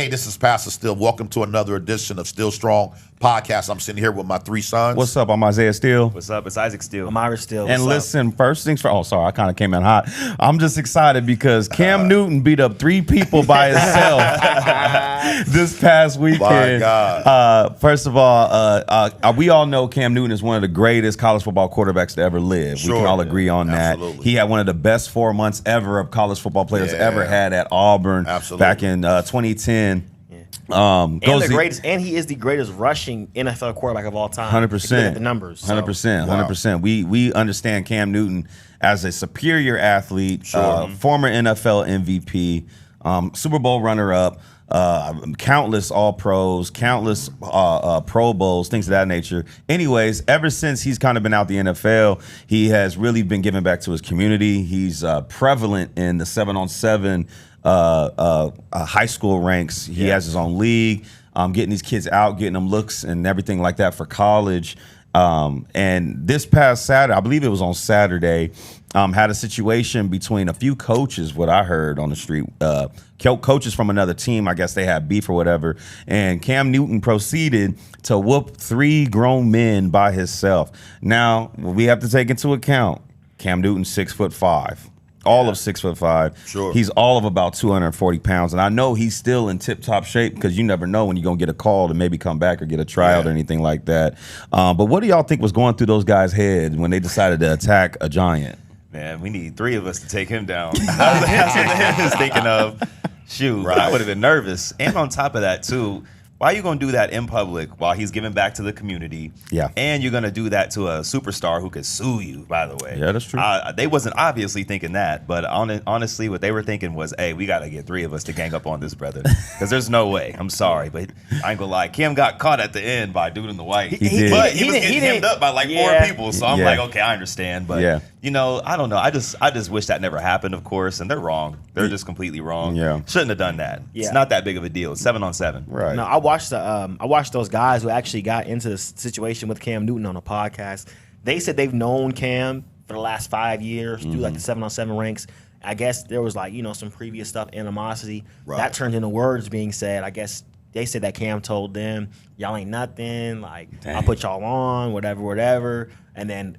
Hey, this is Pastor Steele. Welcome to another edition of Still Strong Podcast. I'm sitting here with my three sons. What's up? I'm Isaiah Steele. What's up? It's Isaac Steele. I'm Ira Steele. And listen, first things first. Oh, sorry, I kind of came in hot. I'm just excited because Cam Newton beat up 3 people by himself this past weekend. My God. First of all, we all know Cam Newton is one of the greatest college football quarterbacks to ever live. Sure. We can all agree on Absolutely. that. He had one of the best 4 months ever of college football players ever had at Auburn back in 2010. And the greatest, and he is the greatest rushing NFL quarterback of all time. 100%. The numbers. 100%. We understand Cam Newton as a superior athlete, former NFL MVP, Super Bowl runner-up, countless All-Pros, countless Pro Bowls, things of that nature. Anyways, ever since he's kind of been out the NFL, he has really been giving back to his community. He's prevalent in the 7-on-7 high school ranks. He has his own league, getting these kids out, getting them looks and everything like that for college. And this past Saturday, I believe it was on Saturday, had a situation between a few coaches, what I heard on the street, coaches from another team. I guess they had beef or whatever. And Cam Newton proceeded to whoop 3 grown men by himself. Now, we have to take into account Cam Newton, 6'5". All of 6'5". Sure. He's all of about 240 pounds. And I know he's still in tip-top shape because you never know when you're going to get a call to maybe come back or get a tryout or anything like that. But what do y'all think was going through those guys' heads when they decided to attack a giant? Man, we need 3 of us to take him down. That's what I was thinking of. Shoot, I would have been nervous. And on top of that, too, why are you going to do that in public while he's giving back to the community? Yeah. And you're going to do that to a superstar who could sue you, by the way. Yeah, that's true. They wasn't obviously thinking that, but honestly, what they were thinking was, hey, we got to get 3 of us to gang up on this brother. Because there's no way. I'm sorry, but I ain't going to lie. Kim got caught at the end by dude in the white. He did. But he was getting hemmed up by like 4 people. So I'm like, okay, I understand. But, you know, I don't know. I just wish that never happened, of course. And they're wrong. They're just completely wrong. Yeah. Shouldn't have done that. Yeah. It's not that big of a deal. It's 7-on-7. Right. No, I watched those guys who actually got into this situation with Cam Newton on a podcast. They said they've known Cam for the last 5 years through like the 7-on-7 ranks. I guess there was like, some previous stuff, animosity. Right. That turned into words being said. I guess they said that Cam told them, y'all ain't nothing, like, I'll put y'all on, whatever. And then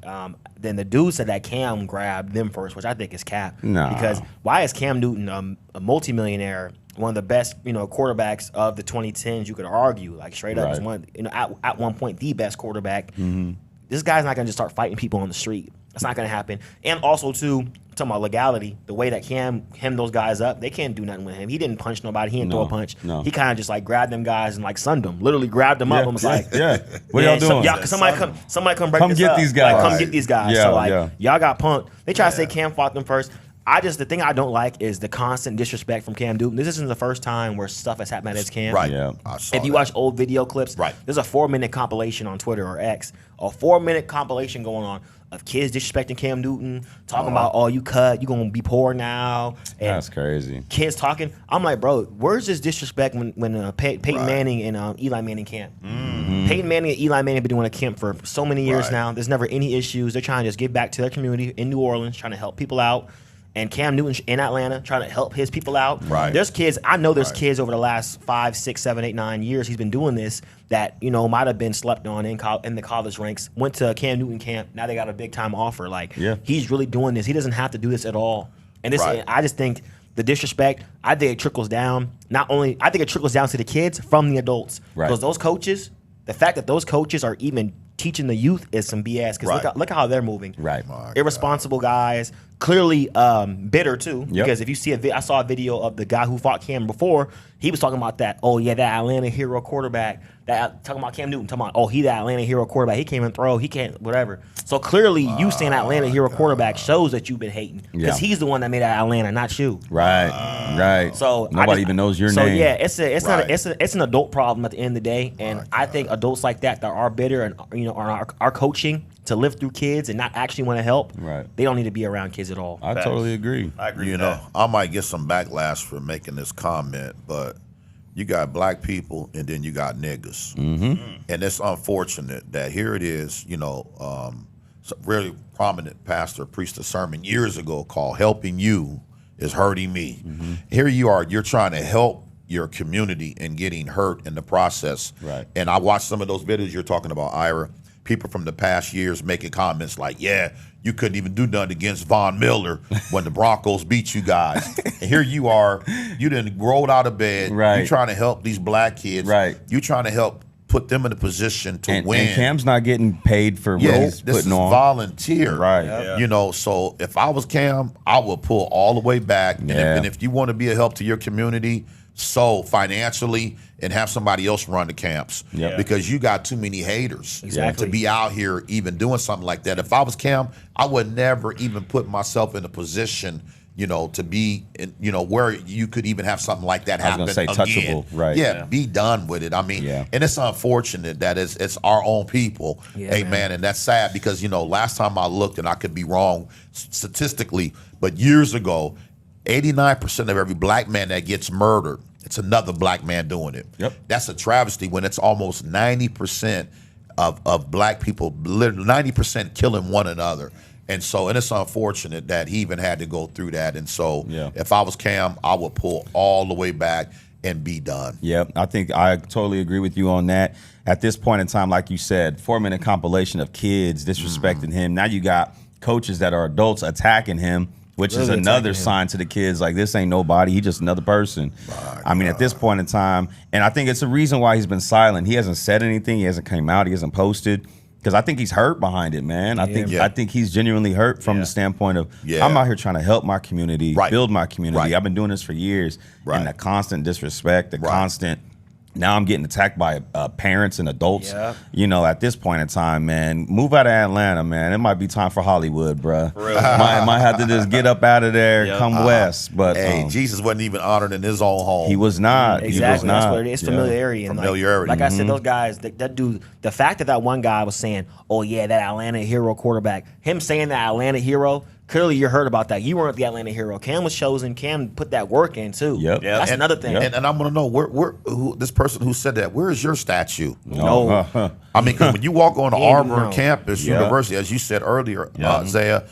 the dude said that Cam grabbed them first, which I think is cap. No. Because why is Cam Newton a multimillionaire, one of the best, quarterbacks of the 2010s? You could argue, like, straight up, was one, at one point the best quarterback. This guy's not gonna just start fighting people on the street. That's not gonna happen. And also, too, talking about legality, the way that Cam hemmed those guys up, they can't do nothing with him. He didn't punch nobody. He didn't throw a punch. No. He kind of just like grabbed them guys and like sunned them. Literally grabbed them up and was like, What y'all doing? Somebody come break Come this get up. these guys. Like, come get these guys. Yeah, So like, y'all got punked. They try to say Cam fought them first. The thing I don't like is the constant disrespect from Cam Newton. This isn't the first time where stuff has happened at his camp. Right. Yeah. If you watch old video clips, there's a 4-minute compilation on Twitter or X, a 4-minute compilation going on of kids disrespecting Cam Newton, talking about, you cut, you gonna be poor now. And That's crazy. Kids talking. I'm like, bro, where's this disrespect when Peyton Manning and Eli Manning camp? Peyton Manning and Eli Manning have been doing a camp for so many years now. There's never any issues. They're trying to just give back to their community in New Orleans, trying to help people out. And Cam Newton in Atlanta trying to help his people out. Right. There's kids, I know there's kids over the last 5, 6, 7, 8, 9 years he's been doing this that, might have been slept on in the college ranks, went to Cam Newton camp, now they got a big time offer. Like, he's really doing this. He doesn't have to do this at all. And this, I just think the disrespect, I think it trickles down. I think it trickles down to the kids from the adults. Right. Because those coaches, the fact that those coaches are even teaching the youth is some BS. Because look at how they're moving. Right. Irresponsible guys, clearly bitter too. Because if you see I saw a video of the guy who fought Cam before. He was talking about that. Oh yeah, that Atlanta hero quarterback. Talking about Cam Newton. Talking about he that Atlanta hero quarterback. He can't even throw. He can't whatever. So clearly, you saying Atlanta hero quarterback shows that you've been hating because he's the one that made that Atlanta, not you. Right. So nobody even knows your name. So yeah, it's an adult problem at the end of the day, and I think adults like that are bitter and are coaching to live through kids and not actually want to help. Right. They don't need to be around kids at all. I totally agree. I agree. I might get some backlash for making this comment, but you got black people and then you got niggas. And it's unfortunate that here it is, some really prominent pastor preached a sermon years ago called Helping You is Hurting Me. Here you are, you're trying to help your community and getting hurt in the process. Right. And I watched some of those videos you're talking about, Ira. People from the past years making comments like, yeah, you couldn't even do nothing against Von Miller when the Broncos beat you guys. And here you are, you done rolled out of bed. Right. You trying to help these black kids. Right. You trying to help put them in a position to win. And Cam's not getting paid for what he's this putting is on. volunteer. Right. Yeah. You know, so if I was Cam, I would pull all the way back. Yeah. And if you want to be a help to your community, so financially, and have somebody else run the camps. Yep. Because you got too many haters Exactly. to be out here even doing something like that. If I was Cam, I would never even put myself in a position, you know, to be, in, you know, where you could even have something like that happen. I was gonna say again. touchable, right. Yeah, be done with it. I mean, and it's unfortunate that it's our own people. Yeah, Hey, man, and that's sad because, you know, last time I looked, and I could be wrong statistically, but years ago, 89% of every black man that gets murdered, it's another black man doing it. Yep. That's a travesty when it's almost 90% of black people, literally 90% killing one another. And so, and it's unfortunate that he even had to go through that. And so, if I was Cam, I would pull all the way back and be done. Yep, I think I totally agree with you on that. At this point in time, like you said, 4-minute compilation of kids disrespecting him. Now you got coaches that are adults attacking him, which is Really another attacking him. sign to the kids, like, this ain't nobody. He just another person. I mean, at this point in time, and I think it's a reason why he's been silent. He hasn't said anything. He hasn't came out. He hasn't posted. Because I think he's hurt behind it, man. I think he's genuinely hurt from the standpoint of I'm out here trying to help my community, build my community. I've been doing this for years, and the constant disrespect, the constant. Now I'm getting attacked by parents and adults. You know, at this point in time, man, move out of Atlanta, man. It might be time for Hollywood, bruh. Might have to just get up out of there, come west. But hey, Jesus wasn't even honored in his own home. he was not. Exactly. He was That's not. what it is. Familiarity. And Familiarity. Like I said, those guys, that dude, the fact that one guy was saying, oh, yeah, that Atlanta hero quarterback, him saying that Atlanta hero, clearly you heard about that. You weren't the Atlanta hero. Cam was chosen. Cam put that work in, too. Yep. That's another thing. And I'm going to know, who this person who said that, where is your statue? No. I mean, 'cause when you walk on the He ain't Auburn know. campus, university, as you said earlier, Isaiah,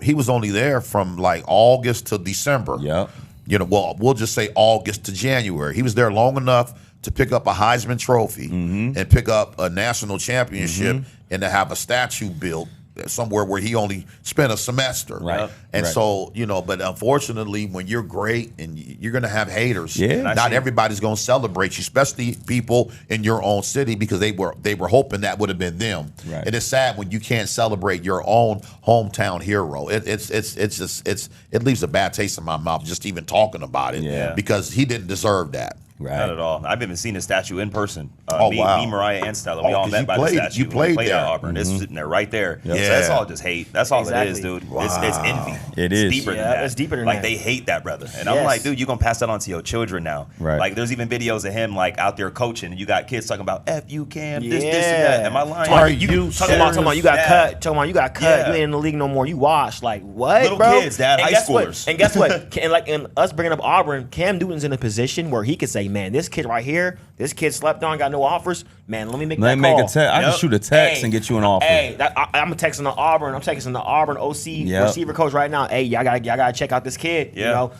he was only there from like August to December. Yep. You know, well, we'll just say August to January. He was there long enough to pick up a Heisman Trophy and pick up a national championship and to have a statue built somewhere where he only spent a semester. Right. And so, you know, but unfortunately, when you're great and you're going to have haters, Yeah. not everybody's going to celebrate you, especially people in your own city, because they were hoping that would have been them. Right. And it's sad when you can't celebrate your own hometown hero. It leaves a bad taste in my mouth just even talking about it. Yeah. Because he didn't deserve that. Right. Not at all. I've even seen the statue in person. Oh, me, wow. me, Mariah, and Stella. We all 'cause met you by played- the statue. you played we there. at Auburn. It's sitting there right there. Yep. So Yeah. that's all just hate. That's all it is, Exactly. dude. It's envy. It It's is. deeper than Yeah, that. it's deeper than like, that. they hate that brother. And I'm Yes. like, dude, you're going to pass that on to your children now. Right. Like, there's even videos of him, like, out there coaching, and you got kids talking about, F you, Cam, this, Yeah. this, and that. Am I lying? Are You you talking about you got Yeah. cut. Talking about you got cut. Yeah. You ain't in the league no more. You washed. Like what, Little bro? kids, Dad, And high guess what? schoolers. And guess what? And us bringing up Auburn, Cam Newton's in a position where he could say, "Man, this kid right here, this kid slept on, got no offers. Man, let me make Let that me make call. a text. I can Yep. shoot a text and get you an offer. Hey, I'm texting the Auburn. I'm texting the Auburn OC Yep. receiver coach right now. Hey, y'all gotta check out this kid. You Yeah. know,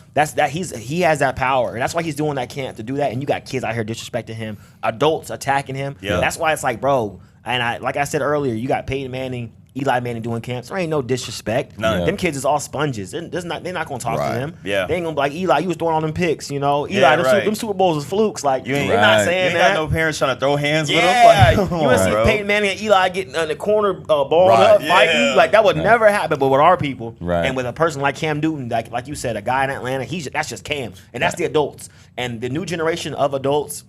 he has that power, and that's why he's doing that camp to do that. And you got kids out here disrespecting him, adults attacking him. Yeah. That's why it's like, bro. And like I said earlier, you got Peyton Manning, Eli Manning doing camps. There ain't no disrespect. None. Them kids is all sponges. They're not gonna talk Right. to them. Yeah. They ain't gonna be like, Eli, you was throwing all them picks. You know, Eli, Yeah, them, right. them Super Bowls is flukes. Like You ain't, they're not Right. you saying ain't that. got no parents trying to throw hands Yeah, with him. Like, come you would on, see bro. Peyton Manning and Eli getting in the corner, balled Right. up, Yeah. fighting. Like that would never happen. But with our people, Right. and with a person like Cam Newton, like you said, a guy in Atlanta, that's just Cam, and that's the adults. And the new generation of adults,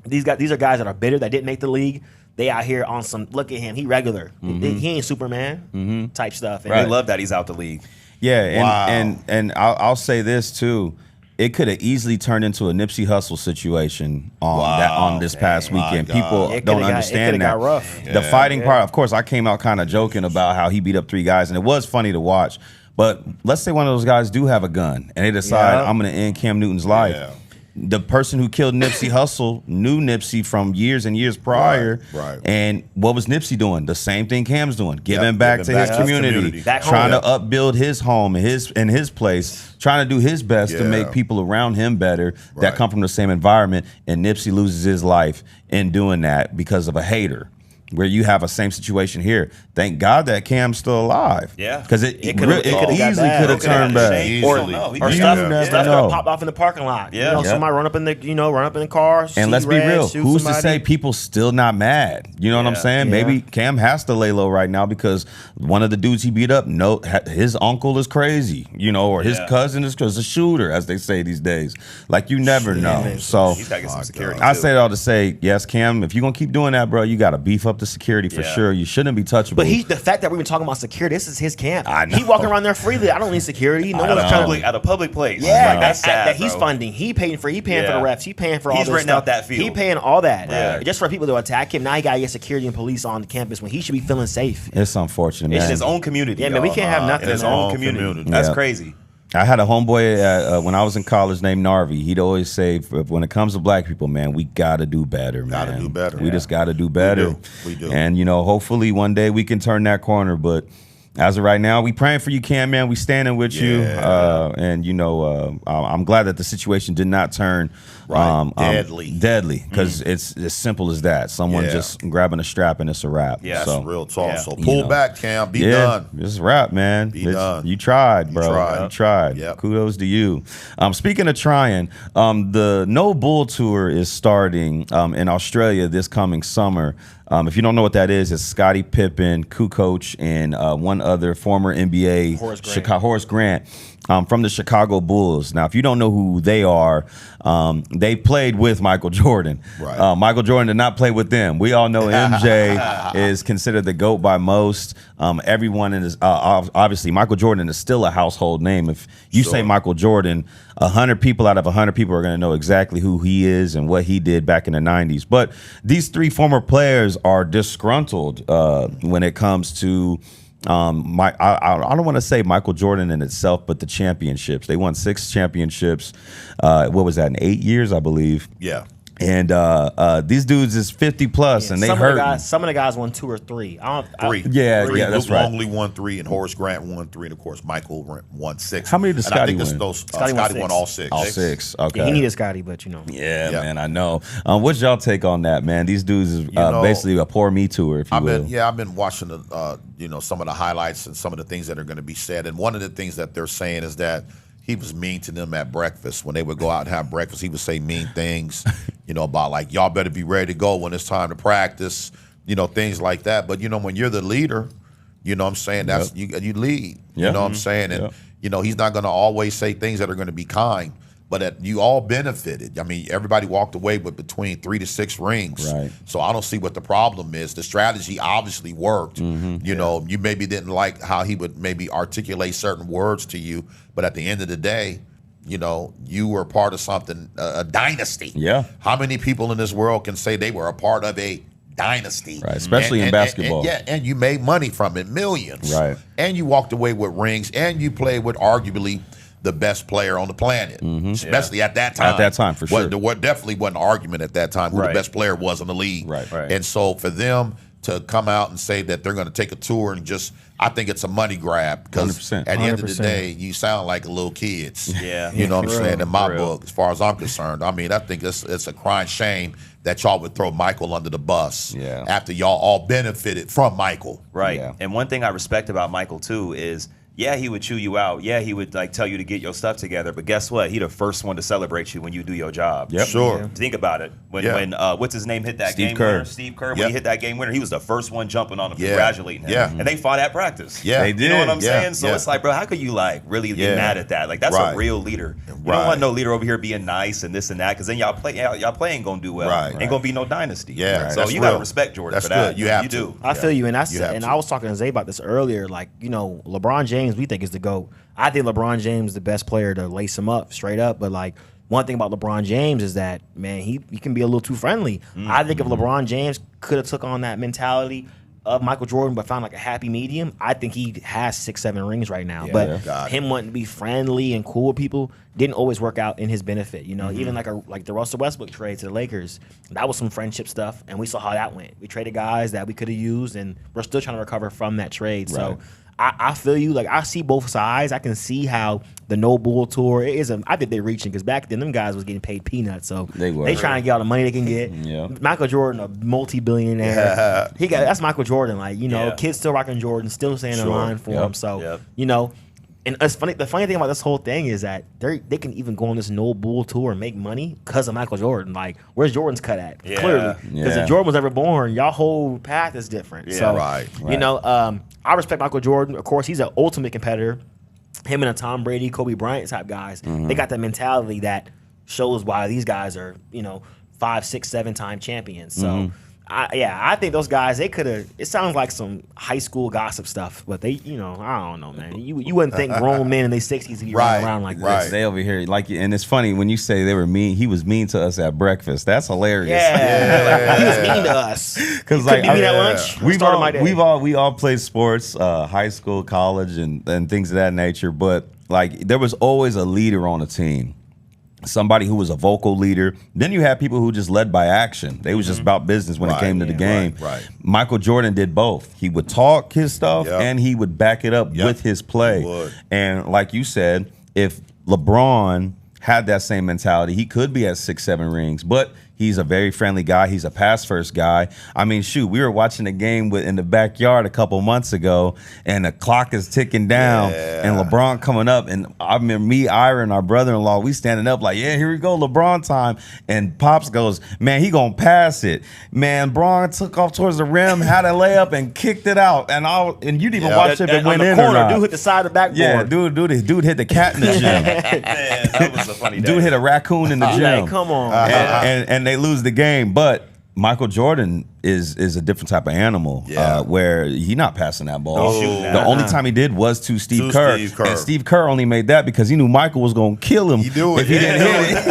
these are guys that are bitter that didn't make the league. They out here on some look at him, he regular, he ain't Superman type stuff. And They love that he's out the league. Yeah, and Wow. and I'll say this too. It could have easily turned into a Nipsey Hussle situation on this past weekend. God. People It don't coulda got- understand it that. coulda got rough. The fighting part, of course, I came out kind of joking about how he beat up 3 guys, and it was funny to watch. But let's say one of those guys do have a gun, and they decide Yeah. I'm going to end Cam Newton's life. Yeah. the person who killed Nipsey Hussle knew Nipsey from years and years prior. Right. And what was Nipsey doing? The same thing Cam's doing, giving back to his community, Back trying home. to upbuild his home and his place, trying to do his best to make people around him better that come from the same environment. And Nipsey loses his life in doing that because of a hater. Where you have a same situation here. Thank God that Cam's still alive. Yeah. Because it It easily could have turned bad. Easily. Or You stuff, never stuff know. that popped off in the parking lot. Yeah. You know, somebody run up in the car. And let's be real. Who's to say people still not mad? You know what I'm Yeah. saying? Yeah. Maybe Cam has to lay low right now because one of the dudes he beat up, his uncle is crazy, or his cousin is a shooter, as they say these days. Like you never know. So He's got to get some security. I too. say it all to say, yes, Cam, if you're gonna keep doing that, bro, you got to beef up the security for sure. You shouldn't be touchable. But the fact that we've been talking about security, this is his camp. I know. He walking around there freely. I don't need security. No one's trying to. At a public place. Yeah, Like, that's sad, that he's bro. funding. He paying for the refs. He paying for all He's this renting stuff. out that field. He paying all that. Yeah. Just for people to attack him. Now he got to get security and police on the campus when he should be feeling safe. It's unfortunate, man. It's his own community. Yeah, man, we can't have nothing, in his man. own community. That's crazy. I had a homeboy when I was in college named Narvi. He'd always say, when it comes to black people, man, we got to do better, man. Gotta do better. We just got to do better. We do. And, hopefully one day we can turn that corner. But as of right now, we praying for you, Cam, man. We standing with you. And, I'm glad that the situation did not turn deadly because it's as simple as that. Someone just grabbing a strap and it's a wrap. Yeah, so, That's real talk. Yeah. So pull back, Cam. Be done. It's a wrap, man. done. You tried, bro. You tried. Yep. Kudos to you. Speaking of trying, the No Bull Tour is starting in Australia this coming summer. If you don't know what that is, it's Scottie Pippen, Kukoc, and one other former NBA, Horace Grant. From the Chicago Bulls. Now, if you don't know who they are, they played with Michael Jordan. Right. Michael Jordan did not play with them. We all know MJ is considered the GOAT by most. Everyone is obviously Michael Jordan is still a household name. If you say Michael Jordan, 100 people out of 100 people are going to know exactly who he is and what he did back in the 90s. But these three former players are disgruntled when it comes to I don't want to say Michael Jordan in itself, but the championships. They won 6 championships. What was that, in 8 years, I believe? Yeah. And these dudes is 50 plus, and they hurt. Some of the guys won 2 or 3. Three. Yeah, Three. yeah, that's Luke right. Longley won 3, and Horace Grant won 3, and of course Michael won 6. How many did And I Scottie think win? Scottie won won 6. all 6. All 6. Okay. Yeah, he needed Scotty, but Yeah, Yeah. man, I know. What's y'all take on that, man? These dudes is basically a poor Me Tour, if you will. I've been watching the some of the highlights and some of the things that are going to be said. And one of the things that they're saying is that he was mean to them at breakfast. When they would go out and have breakfast, he would say mean things, about like, y'all better be ready to go when it's time to practice, things like that. But, when you're the leader, what I'm saying, that's you lead. You know what I'm saying? And, he's not going to always say things that are going to be kind, but that you all benefited. I mean, everybody walked away with between 3 to 6 rings. Right. So I don't see what the problem is. The strategy obviously worked. You maybe didn't like how he would maybe articulate certain words to you, but at the end of the day, you were part of something, a dynasty. Yeah. How many people in this world can say they were a part of a dynasty? Right, especially in basketball. And you made money from it, millions. Right. And you walked away with rings, and you played with arguably the best player on the planet, especially at that time. At that time, for sure. There definitely wasn't an argument at that time who the best player was in the league. Right. And so for them to come out and say that they're going to take a tour and I think it's a money grab because 100%. at the end of the 100%. day, you sound like little kids. Yeah. You know what I'm saying? In my For real. book, as far as I'm concerned, I mean, I think it's a crying shame that y'all would throw Michael under the bus after y'all all benefited from Michael. Right. Yeah. And one thing I respect about Michael too is, yeah, he would chew you out. Yeah, he would tell you to get your stuff together. But guess what? He the first one to celebrate you when you do your job. Yep. Sure. Think about it. When what's his name hit that Steve game Kerr. winner? Steve Kerr. When Yep. he hit that game winner, he was the first one jumping on him, Yeah. congratulating him. Yeah. And they fought at practice. Yeah. They You did. know what I'm Yeah. saying? So Yeah. it's like, bro, how could you really get Yeah. mad at that? Like that's Right. a real leader. You Right. don't want no leader over here being nice and this and that, because then y'all play ain't gonna do well. Right. Ain't gonna be no dynasty. Yeah, So that's you gotta real. respect Jordan That's for that. good. You have to. do. I feel you, and You have to. I was talking to Zay about this earlier. Like, LeBron James, we think is the GOAT. I think LeBron James is the best player to lace him up straight up. But like, one thing about LeBron James is that, man, he can be a little too friendly. I think if LeBron James could have took on that mentality of Michael Jordan, but found like a happy medium. I think he has 6-7 rings right now. Yeah. But Got it. him wanting to be friendly and cool with people didn't always work out in his benefit. You know, even like the Russell Westbrook trade to the Lakers, that was some friendship stuff, and we saw how that went. We traded guys that we could have used, and we're still trying to recover from that trade. Right. So I feel you. Like, I see both sides. I can see how the No Bull tour is. I think they're reaching, because back then them guys was getting paid peanuts, so They were. trying to get all the money they can get. Yeah. Michael Jordan, a multi-billionaire. Yeah. That's Michael Jordan. Like, you know, Yeah. kids still rocking Jordan, still staying in Sure. line for Yep. him. So Yep. you know. And it's funny. The funny thing about this whole thing is that they can even go on this No Bull tour and make money because of Michael Jordan. Like, where's Jordan's cut at? Yeah. Clearly, because Yeah. if Jordan was ever born, y'all whole path is different. Yeah. So, Right. you know, I respect Michael Jordan. Of course, he's an ultimate competitor. Him and a Tom Brady, Kobe Bryant type guys. They got that mentality that shows why these guys are, you know, 5, 6, 7-time champions. So. I think those guys, they could have. It sounds like some high school gossip stuff, but they, you know, I don't know, man. You wouldn't think grown men in their 60s to be running around like Right. this. They over here like, and it's funny when you say they were mean. He was mean to us at breakfast. That's hilarious. Yeah, he was mean to us. Because Couldn't like be mean at yeah. lunch. we Started my day. all played sports, high school, college, and things of that nature. But like there was always a leader on the team, somebody who was a vocal leader. Then you had people who just led by action. They was just about business when it Right. came to the game. Right. Michael Jordan did both. He would talk his stuff Yep. and he would back it up Yep. with his play. He would. And like you said, if LeBron had that same mentality, he could be at 6-7 rings, but he's a very friendly guy. He's a pass first guy. I mean, shoot, we were watching a game in the backyard a couple months ago, and the clock is ticking down, Yeah. and LeBron coming up, and I remember me, Ira, and our brother-in-law, we standing up like, yeah, here we go, LeBron time. And Pops goes, man, he gonna pass it. Man, Braun took off towards the rim, had a layup, and kicked it out. And you didn't even Yeah. watch if it on went the in corner, or not. dude hit the side of the backboard. Yeah, dude hit the cat in the gym. Man, that was a funny day. Dude hit a raccoon in the gym. Like, come on. And they lose the game. But Michael Jordan is a different type of animal, Yeah. where he not passing that ball. No. The only time he did was to Steve To Kerr. Steve Kerr. And Steve Kerr only made that because he knew Michael was going to kill him He knew it. if he didn't hit it.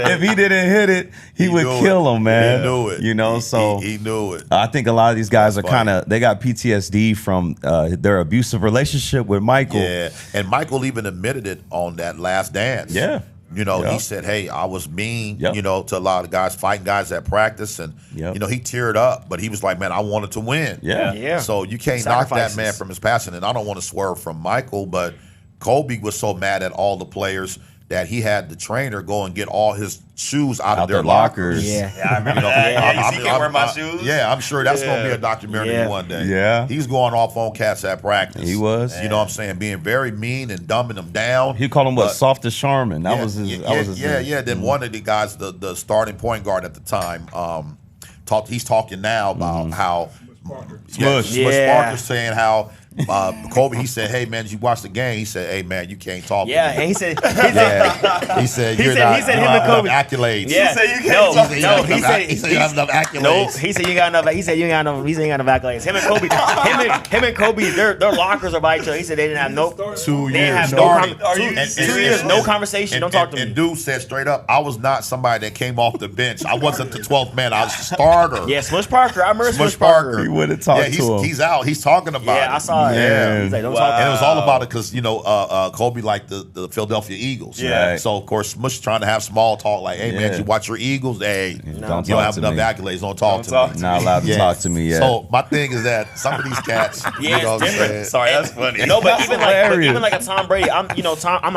If he didn't hit it, he would knew kill it. him, man. He knew it. You know, so he knew it. I think a lot of these guys That's are kind of, they got PTSD from their abusive relationship with Michael. Yeah, and Michael even admitted it on that Last Dance. Yeah. You know, Yep. he said, hey, I was mean, Yep. you know, to a lot of guys, fighting guys at practice. And, Yep. you know, he teared up, but he was like, man, I wanted to win. Yeah. Yeah. So you can't knock that Sacrifices. man from his passion. And I don't want to swerve from Michael, but Kobe was so mad at all the players that he had the trainer go and get all his shoes out of their lockers. Yeah. I remember You know, that. Yeah, I'm- you can't wear my shoes. Yeah, I'm sure that's going to be Yeah. a documentary Yeah. one day. Yeah. He's going off on cats at practice. He was. You know what I'm saying? Being very mean and dumbing them down. He called him what? But- Soft as Charmin. That yeah, was his. yeah, that was his yeah, name. yeah. Then one of the guys, the starting point guard at the time, he's talking now about how Smush. Smush Yeah. Parker's saying how Kobe. He said, "Hey man, did you watch the game?" He said, "Hey man, you can't talk." Yeah, to me. and he said, Yeah. He said, He "You're said- not. he said you him don't and have Kobe- enough accolades." yeah, said you can't no, talk to no, him. he said he said you have enough accolades. No, he said you got enough. He said you ain't got enough. He said you ain't got enough accolades. Him and Kobe, him and Kobe, their lockers are by each other. He said they didn't have no 2 They years have no starting. Are you And- serious? 2 years, no conversation. Don't talk to And me. dude said straight up, I was not somebody that came off the bench. I wasn't the 12th man. I was the starter. Yeah, Smush Parker. I remember Smush Smush Parker. Parker. He wouldn't talk Yeah, to him. he's out. He's talking about it. Yeah, I saw it. Yeah. He's like, don't Wow. talk. And it was all about it because, you know, Kobe liked the Philadelphia Eagles. Yeah. Right. So, of course, Smush trying to have small talk like, hey, man, Yeah. did you watch your Eagles? Hey, Don't you talk don't have to enough me. accolades. Don't talk Don't to talk me. to Not allowed to Yeah. talk to me yet. So, my thing is that some of these cats, Yeah, you it's know what I'm different. saying? Sorry, that's funny. No, but even like, hilarious. even like a Tom Brady, Tom. I'm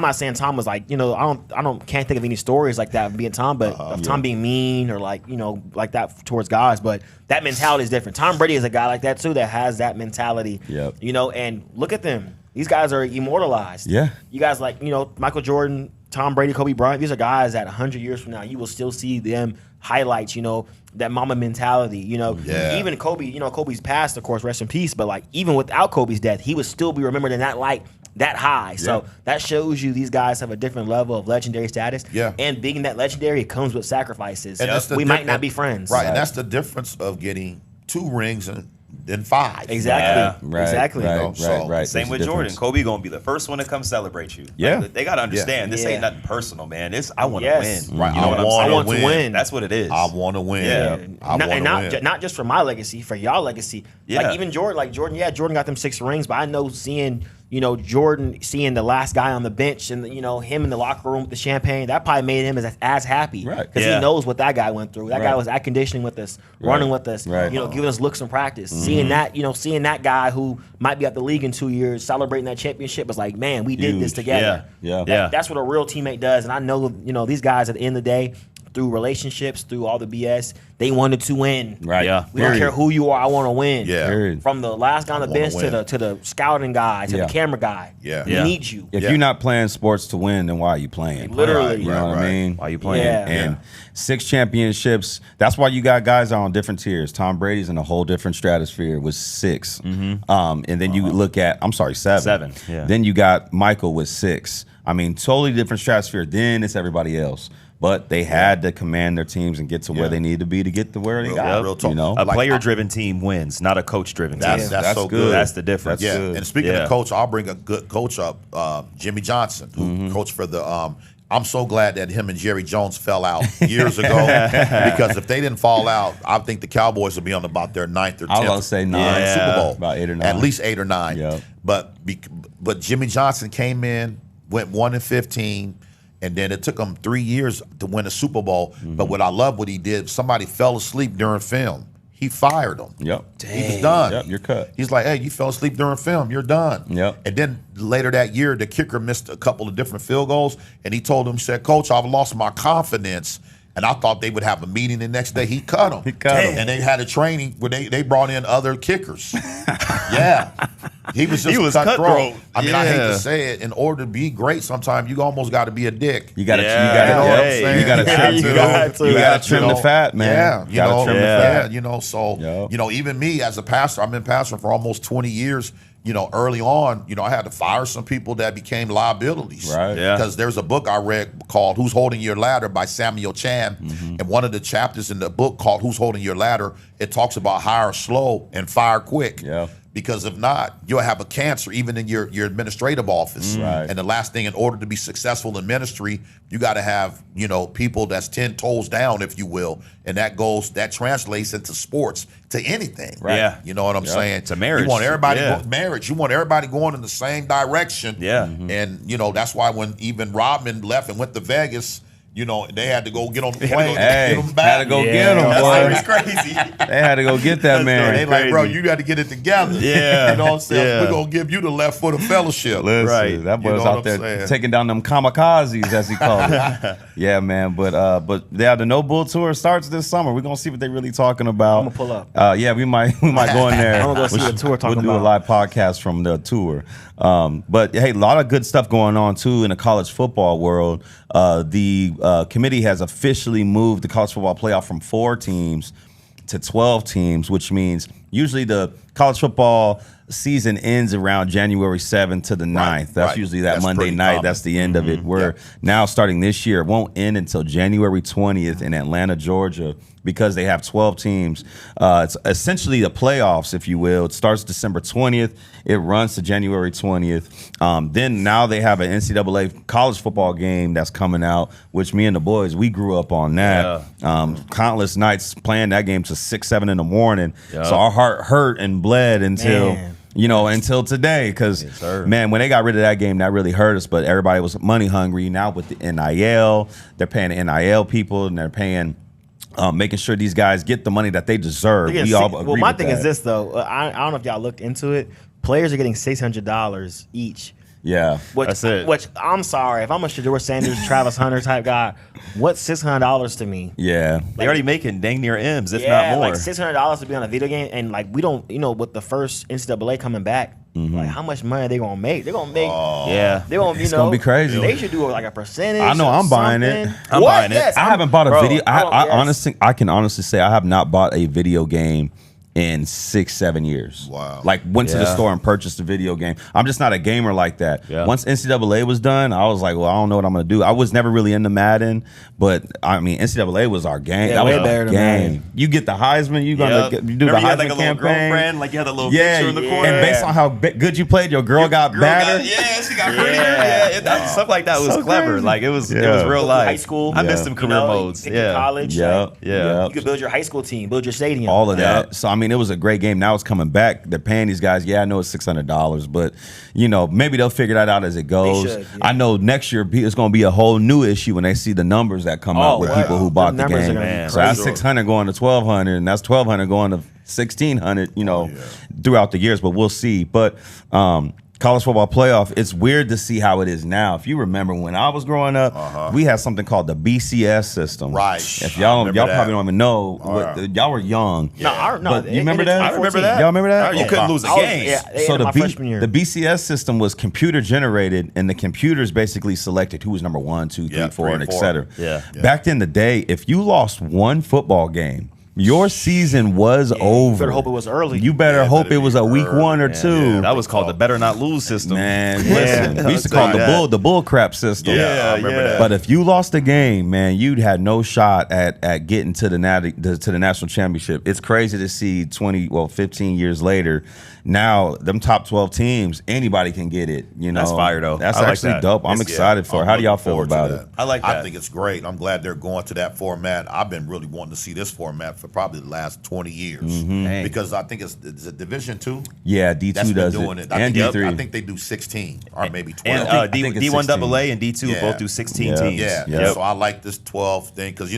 not saying Tom was like, you know, can't think of any stories like that being Tom, but of Tom being mean or like, you know, like that towards guys. But that mentality is different. Tom Brady is a guy like that too that has that mentality. Yep. You know, and look at them. These guys are immortalized. Yeah. You guys like, you know, Michael Jordan, Tom Brady, Kobe Bryant. These are guys that 100 years from now you will still see them highlights. You know, that mama mentality. You know, Yeah. even Kobe. You know, Kobe's passed, of course, rest in peace. But like, even without Kobe's death, he would still be remembered in that light, that high. So that shows you these guys have a different level of legendary status. Yeah. And being that legendary, it comes with sacrifices. And that's the We di- might not be friends. Right, and that's the difference of getting 2 rings and than 5. Exactly. Right, Exactly. right, You know, right, so- right. Same There's with a Jordan. difference. Kobe gonna be the first one to come celebrate you. Yeah. Like, they gotta understand this Yeah. ain't nothing personal, man. This I want to Yes. win. Right. You know what I'm saying? I want to win. That's what it is. I want to win. Yeah. I want to win. Not just for my legacy, for y'all legacy. Yeah. Like even Jordan, yeah, Jordan got them 6 rings, but I know seeing Jordan seeing the last guy on the bench and him in the locker room with the champagne, that probably made him as happy. Right. Because Yeah. he knows what that guy went through. That guy Right. was at conditioning with us, running with us, Right. giving us looks in practice. Mm-hmm. Seeing that guy who might be at the league in 2 years, celebrating that championship was like, man, we did this Huge. together. Yeah. Yeah. That's what a real teammate does. And I know, these guys at the end of the day, through relationships, through all the BS, they wanted to win. Right. Yeah. We don't care who you are. I want to win. Yeah. Period. From the last guy on the wanna bench win. to the scouting guy to Yeah. the camera guy. Yeah. We Yeah. need you. If Yeah. you're not playing sports to win, then why are you playing? Literally. You know what I Right. mean? Why you playing? Yeah. And 6 championships. That's why you got guys on different tiers. Tom Brady's in a whole different stratosphere with 6. And then you look at, 7. 7, yeah. Then you got Michael with 6. I mean, totally different stratosphere. Then it's everybody else. But they had to command their teams and get to where they need to be to get to where they got. real talk. You know? A Like, player-driven team wins, not a coach-driven team. That's so good. That's the difference. Yeah, good. and speaking Yeah. of coach, I'll bring a good coach up, Jimmy Johnson, who coached for the. I'm so glad that him and Jerry Jones fell out years ago because if they didn't fall out, I think the Cowboys would be on about their 9th or 10th I was gonna say 9. Yeah. Super Bowl, About 8 or 9. at least 8 or 9. Yeah. But Jimmy Johnson came in, went 1-15. And then it took him 3 years to win a Super Bowl. But what I love what he did, somebody fell asleep during film. He fired him. Yep. He was done. Yep, you're cut. He's like, hey, you fell asleep during film. You're done. Yep. And then later that year, the kicker missed a couple of different field goals. And he told him, he said, Coach, I've lost my confidence. And I thought they would have a meeting the next day. He cut him. He cut him. And they had a training where they brought in other kickers. Yeah. He was just cutthroat. I mean, I hate Yeah. to say it. In order to be great, sometimes you almost got to be a dick. You gotta, Yeah. you gotta, You know what I'm hey, saying? you gotta Yeah, trim, you too. got to. You gotta trim You the know, fat, man. Yeah, You gotta trim the fat. so Yep. even me as a pastor, I've been pastoring for almost 20 years. Early on, I had to fire some people that became liabilities. Right. Yeah. Because there's a book I read called "Who's Holding Your Ladder" by Samuel Chan, and one of the chapters in the book called "Who's Holding Your Ladder," it talks about hire slow and fire quick. Yeah. Because if not, you'll have a cancer even in your administrative office. Right. And the last thing, in order to be successful in ministry, you got to have, people that's 10 toes down, if you will. And that translates into sports, to anything. Right. Yeah. You know what I'm saying? To marriage. You want everybody Yeah. marriage. You want everybody going in the same direction. Yeah. And that's why when even Rodman left and went to Vegas, they had to go get on the plane, Hey, get him back. had to go get him, That's boy. it's crazy. They had to go get that They man. like, bro, you got to get it together. Yeah. You know what I'm saying? Yeah. We're going to give you the left foot of fellowship. Listen, Right. that boy You was know out what there I'm saying? taking down them kamikazes, as he called it. Yeah, man. But the No Bull Tour starts this summer. We're gonna see what they're really talking about. I'm gonna pull up. Yeah, we might go in there. I'm gonna go see what tour talking We'll do a about. live podcast from the tour. But hey, a lot of good stuff going on too in the college football world. The committee has officially moved the college football playoff from 4 teams to 12 teams, which means usually the college football season ends around January 7th to the 9th. That's right. usually that That's Monday pretty night. common. That's the end of it. We're now starting this year. It won't end until January 20th in Atlanta, Georgia, because they have 12 teams. It's essentially the playoffs, if you will. It starts December 20th. It runs to January 20th. Then now they have an NCAA college football game that's coming out, which me and the boys, we grew up on that. Countless nights playing that game to 6, 7 in the morning. Yeah. So our heart hurt and bled until... Man. until today, because man, when they got rid of that game, that really hurt us. But everybody was money hungry. Now with the NIL, they're paying the NIL people, and they're paying, making sure these guys get the money that they deserve. We all agree well, my with thing that. is this though. I don't know if y'all looked into it. Players are getting $600 each. Yeah, Which, That's it. Which I'm sorry, if I'm a Shedeur Sanders, Travis Hunter type guy, what's $600 to me? yeah. They already making dang near M's, if Yeah, not more. like $600 to be on a video game, and like we don't, with the first NCAA coming back, like how much money are they gonna make? They're gonna make. yeah. They gonna, It's gonna be crazy. They should do like a percentage. I know, or I'm buying it. something. I'm What? buying it. Yes, I haven't bought a bro, video. yes. I can honestly say I have not bought a video game in 6-7 years. Wow. Like went to the Yeah. store and purchased a video game. I'm just not a gamer like that. Yeah. Once NCAA was done, I was like, well, I don't know what I'm gonna do. I was never really into Madden, but I mean NCAA was our game. Yeah, that way was better our than game. Madden. You get the Heisman, you gonna Yep. you do Remember the you had Heisman like a little campaign. girlfriend, like you had a little Yeah, picture in the corner. and based on how good you played, your girl got Girl better. yeah, she got prettier. Yeah, stuff like that was So clever. crazy. Like it was Yeah. real Go through life. high school. I missed Yeah. some You career know, modes. pick your Yeah, college. Yeah, like, yeah. you could build your high school team, build your stadium. All of Yeah. that. So I mean, it was a great game. Now it's coming back. They're paying these guys. Yeah, I know it's $600, but you know, maybe they'll figure that out as it goes. should, yeah. I know next year it's going to be a whole new issue when they see the numbers that come out with wow. people who The bought the numbers are game. gonna be Man. So that's crazy. 600 going to 1,200, and that's 1,200 going to 1,600. You know, throughout the years, but we'll see. But college football playoff, it's weird to see how it is now. If you remember when I was growing up, we had something called the BCS system. Right. If I y'all remember that. probably don't even know, Right. y'all were young. No, But you remember that? I remember that. Y'all remember that? You couldn't lose a I was- game. yeah, So in my freshman year. the BCS system was computer generated, and the computers basically selected who was number 1, 2, 3, Yeah, 4, 3 and and et 4. cetera. Yeah. Back in the day, if you lost one football game, your season was over. better hope it was early. You better Yeah, hope better it was be a week early. 1 or 2. That was called the better not lose system. Man, listen, we used to call it the bull crap system. Yeah, I remember that. But if you lost a game, man, you'd had no shot at getting to the national championship. It's crazy to see 15 years later. Now, them top 12 teams, anybody can get it. You know, That's fire, though. That's I like actually that. dope. I'm It's- excited for it. I'm How do y'all looking feel forward to about that. it? I like I that. think it's great. I'm glad they're going to that format. I've been really wanting to see this format for probably the last 20 years Dang. because I think it's a Division II. Yeah, D2 That's been does doing it. and I D3. think they do 16 or maybe 12. And I think it's D1AA and D2 Yeah. both do 16 Yeah. teams. yeah, Yep. so I like this 12 thing because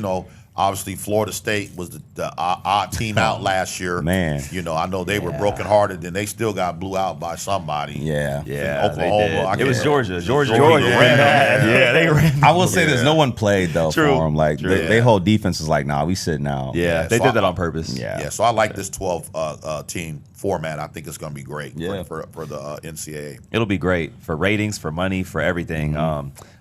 obviously Florida State was the odd team out last year. Man. I know they were brokenhearted and they still got blew out by somebody. Yeah. Yeah, Oklahoma, they did. I It was can't- Georgia. Georgia Yeah. ran them. Yeah, they ran. I will say there's no one played, though, True. for them. Like, True. they whole defense is like, nah, we sitting out. Yeah, they so did that I- on purpose. Yeah. Yeah, so I like this 12 team format. I think it's going to be great Yeah. for the NCAA. It'll be great for ratings, for money, for everything.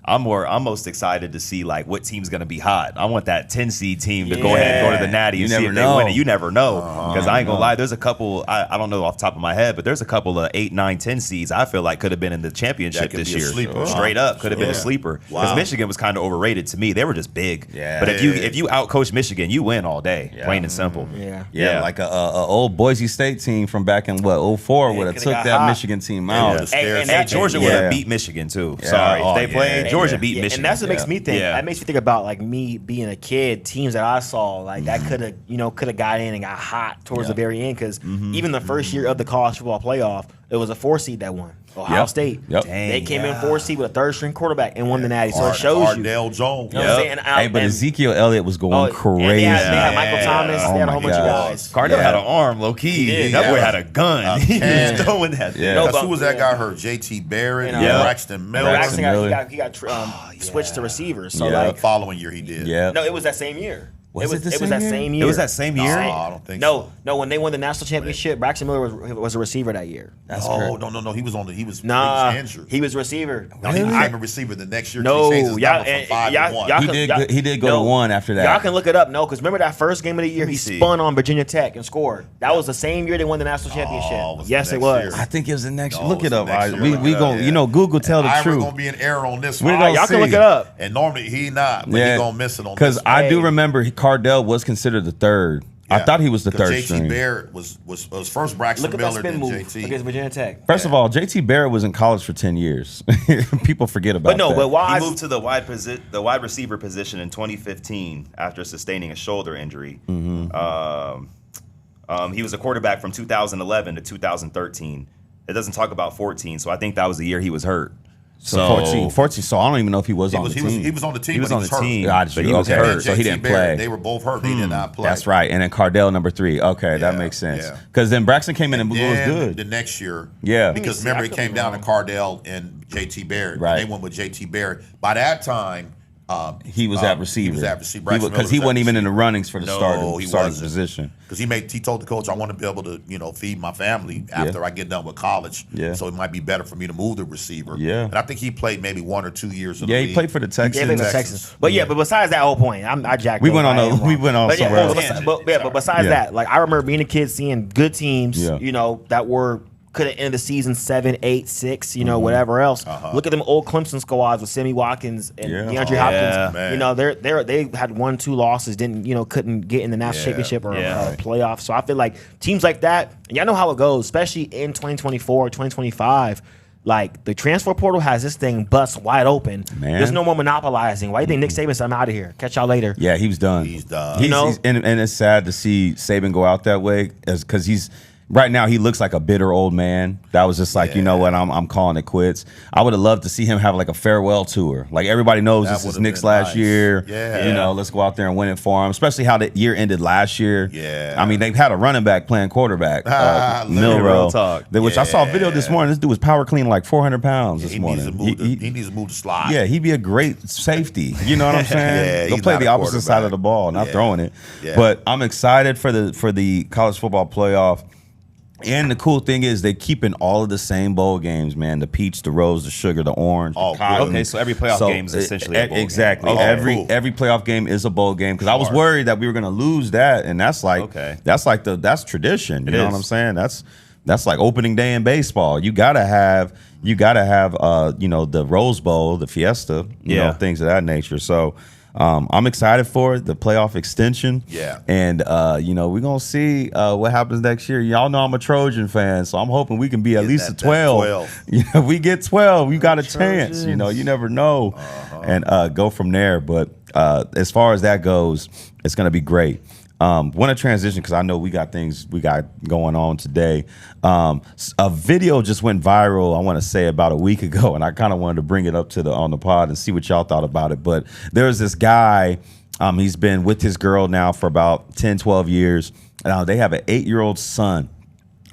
I'm most excited to see like what team's gonna be hot. I want that 10 seed team to go ahead and go to the Natty and You see never if they know. win it. You never know because I ain't gonna lie. There's a couple. I don't know off the top of my head, but there's a couple of 8, 9, 10 seeds I feel like could have been in the championship That could this be a year. sleeper. Straight up, could have been a Yeah. sleeper because Wow. Michigan was kind of overrated to me. They were just big. Yeah. But if you outcoach Michigan, you win all day, plain and simple. Yeah. Yeah, like a old Boise State team from back in 04 would have coulda took got that hot. Michigan team Yeah, out. the stairs. Hey, Georgia would Yeah. have beat Michigan too. Yeah. Sorry, Oh, if they played, yeah. Georgia Yeah. beat Yeah, Michigan. and that's what makes me think. Yeah. That makes me think about like me being a kid, teams that I saw like that could have got in and got hot towards the very end because even the first year of the college football playoff, it was a 4 seed that won. Ohio Yep. State. Yep. They came in yeah. 4 seed with a 3rd string quarterback and won the Natty. So it shows you. Ardell Jones. You know what I'm saying? Hey, but Ezekiel Elliott was going and crazy. They had Michael Thomas. Oh They had a my whole bunch of gosh. guys. Cardell Yeah. had an arm, low key. did, That boy yeah. had a gun. He can. was throwing that. Yeah. No, Because but- who was that guy hurt? JT Barrett and Yeah. Braxton Miller. Braxton Miller. He got switched to receivers. So Yeah. The like, following year he did. Yeah. no, it was that same year. Was it the it same was that year? same year. It was that same year? No, I don't think No, when they won the national championship, Braxton Miller was a receiver that year. No, no. He was Nah, injured. he was receiver. No, he became a receiver the next year. No, He changed his y'all, number from 5 to 1. y'all He can- did y'all- go- he did go to 1 after that. Y'all can look it up. No, because remember that first game of the year, me he see. spun on Virginia Tech and scored. That was the same year they won the national championship. it was the Yes, it next was. year. I think it was the next. No, look it it was up. the next All right. year. We Look we it up, go. yeah. Google tell the Ira truth. gonna be an error on this We're one. gonna Y'all can see. look it up. And normally he not, but he gonna miss it on Because this I do Hey. remember Cardell was considered the third. I Yeah. thought he was the 'Cause third JT string. Barrett was first Braxton Look at that Miller, spin then move JT. against Virginia Tech. First of all, JT Barrett was in college for 10 years. People forget about But no, that. but why? He moved to the wide receiver position in 2015 after sustaining a shoulder injury. He was a quarterback from 2011 to 2013. It doesn't talk about 14, so I think that was the year he was hurt. So 14. So I don't even know if he was on the team. He was on the team. He was but on he the hurt. team, Got but you. he was Okay. hurt. So he JT didn't Barrett, play. They were both hurt. They did not play. That's right. And then Cardell number 3. Okay, that Yeah, makes sense. yeah. Because then Braxton came in and was Then good. the next year, Yeah. because remember it came down to Cardell and JT Barrett. Right. And they went with JT Barrett. By that time, He was at receiver. He was at receiver. Because he wasn't even in the runnings for the starting wasn't. position. Because he told the coach, I want to be able to, feed my family after I get done with college. Yeah. So it might be better for me to move the receiver. Yeah. And I think he played maybe 1 or 2 years in the league. He played for the Texans. Yeah, he played for the Texans. But but besides that whole point, I jacked. We went on somewhere else. But besides that, like I remember being a kid seeing good teams, Yeah. that were could have ended the season 7, 8, 6, whatever else. Look at them old Clemson squads with Sammy Watkins and DeAndre Hopkins. Man. They had 1, 2 losses, couldn't get in the national championship or playoff. So I feel like teams like that, and y'all know how it goes, especially in 2024, 2025. Like the transfer portal has this thing bust wide open. Man. There's no more monopolizing. Why do you think Nick Saban said, I'm out of here? Catch y'all later. Yeah, he was done. He's done. And it's sad to see Saban go out that way because right now he looks like a bitter old man. That was just like, you know what, I'm calling it quits. I would have loved to see him have like a farewell tour. Like everybody knows this is Nick's last year. Yeah. Let's go out there and win it for him. Especially how the year ended last year. Yeah. I mean, they've had a running back playing quarterback, Real talk. which I saw a video this morning. This dude was power cleaning like 400 pounds this morning. He needs to move the slide. Yeah, he'd be a great safety. You know what I'm saying? Yeah, Go play the opposite side of the ball, not throwing it. Yeah. But I'm excited for the college football playoff. And the cool thing is they keeping all of the same bowl games, man. The peach, the rose, the sugar, the orange, the cotton. Okay, so every playoff game is essentially a bowl exactly. game. Okay, Every playoff game is a bowl game because I was worried that we were going to lose that, and that's like that's tradition. You know what I'm saying? That's like opening day in baseball. You gotta have the Rose Bowl, the Fiesta, things of that nature. So. I'm excited for it, the playoff extension. Yeah. And, we're going to see what happens next year. Y'all know I'm a Trojan fan, so I'm hoping we can be at least a 12. If we get 12, we got a chance. You never know. And go from there. But as far as that goes, it's going to be great. Want to transition because I know we got things we got going on today. A video just went viral, I want to say about a week ago, and I kind of wanted to bring it up on the pod and see what y'all thought about it. But there's this guy, he's been with his girl now for about 10, 12 years. They have an 8-year-old son.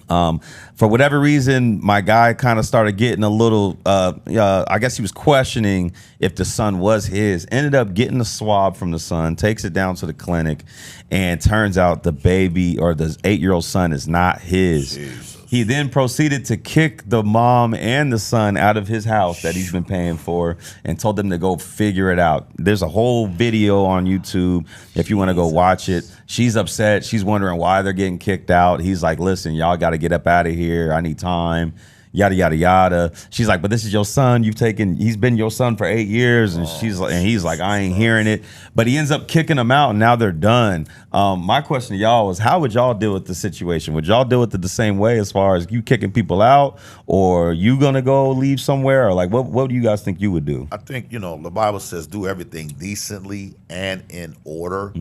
For whatever reason, my guy kind of started getting a little, I guess he was questioning if the son was his. Ended up getting the swab from the son, takes it down to the clinic, and turns out the baby or the 8-year-old son is not his. Jesus. He then proceeded to kick the mom and the son out of his house that he's been paying for and told them to go figure it out. There's a whole video on YouTube if you want to go watch it. She's upset. She's wondering why they're getting kicked out. He's like, listen, y'all got to get up out of here. I need time. Yada, yada, yada. She's like, but this is your son. He's been your son for 8 years. And he's like, I ain't hearing it. But he ends up kicking them out, and now they're done. My question to y'all is, how would y'all deal with the situation? Would y'all deal with it the same way as far as you kicking people out, or you gonna go leave somewhere, or like what do you guys think you would do? I think, the Bible says do everything decently and in order.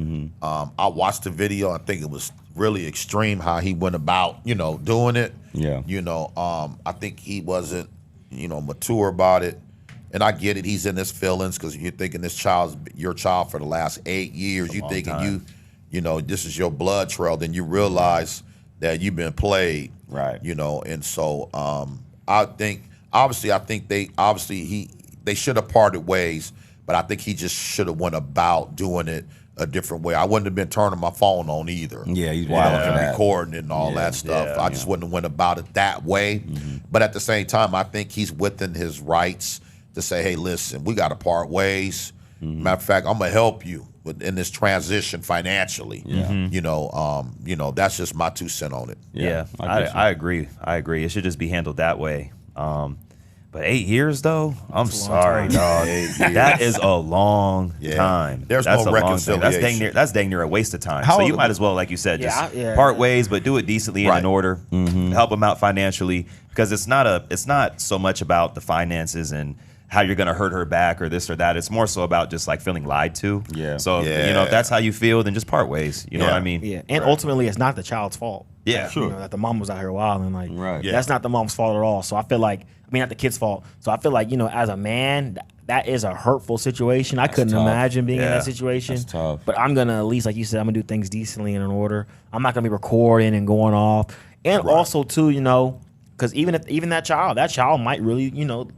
I watched the video. I think it was really extreme how he went about, doing it. Yeah. I think he wasn't, mature about it. And I get it. He's in his feelings because you're thinking this child's your child for the last 8 years. You thinking this is your blood trail. Then you realize that you've been played. Right. And so I think they should have parted ways, but I think he just should have went about doing it a different way. I wouldn't have been turning my phone on either. Yeah, he's wild for that. Recording it and all that stuff. I just wouldn't have went about it that way. But at the same time, I think he's within his rights to say, hey, listen, we got to part ways. Matter of fact, I'm going to help you in this transition financially. That's just my 2 cents on it. Yeah, I agree. It should just be handled that way. But 8 years, though, I'm sorry, dog. That is a long time. There's That's no a long thing. reconciliation. That's dang near a waste of time. So you might as well, like you said, just part ways, but do it decently and in order. Help them out financially, because it's not so much about the finances and how you're going to hurt her back or this or that. It's more so about just like feeling lied to. Yeah. So, if that's how you feel, then just part ways. You know what I mean? Yeah. And ultimately, it's not the child's fault. Yeah. Sure. That the mom was out here wild and right. That's not the mom's fault at all. So I feel like, not the kid's fault. So I feel like, as a man, that is a hurtful situation. I couldn't imagine being in that situation. That's tough. But I'm going to, at least like you said, I'm going to do things decently and in order. I'm not going to be recording and going off. And also, too, Because even that child might really,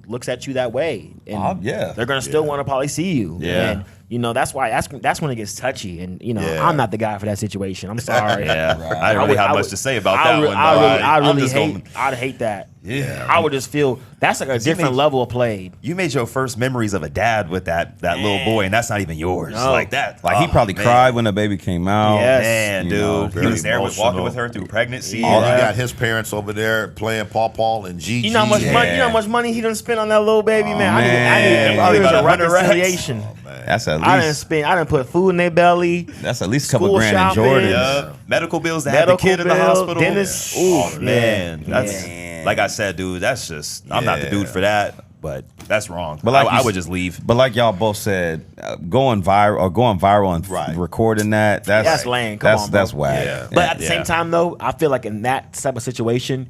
looks at you that way, and they're gonna still want to probably see you. Yeah. And that's why that's when it gets touchy. And I'm not the guy for that situation. I'm sorry. I don't really have much to say about that one. I'd hate that. Yeah. I would just feel that's like a different level of play. You made your first memories of a dad with that little boy, and that's not even yours. No. Like that. Like he probably cried when the baby came out. Yes. Man, dude. He was there emotional. walking with her through pregnancy. He got his parents over there playing Paw and Gigi. You know how much money he done spent on that little baby, man. man. I need Probably years about of 100 racks. reconciliation. That's at I least didn't put food in their belly. that's at least a couple School grand in shopping. Jordan. Yep. Medical bills to have the kid in the bill, hospital. dentist. Oh, Ooh, man. yeah. That's Yeah. like I said, dude, that's just I'm not the dude for that, but that's wrong. But like I you would s- just leave. But like y'all both said, going viral and recording that's lame. Come on, bro. that's whack. Yeah. But at the Yeah. same time, though, I feel like in that type of situation,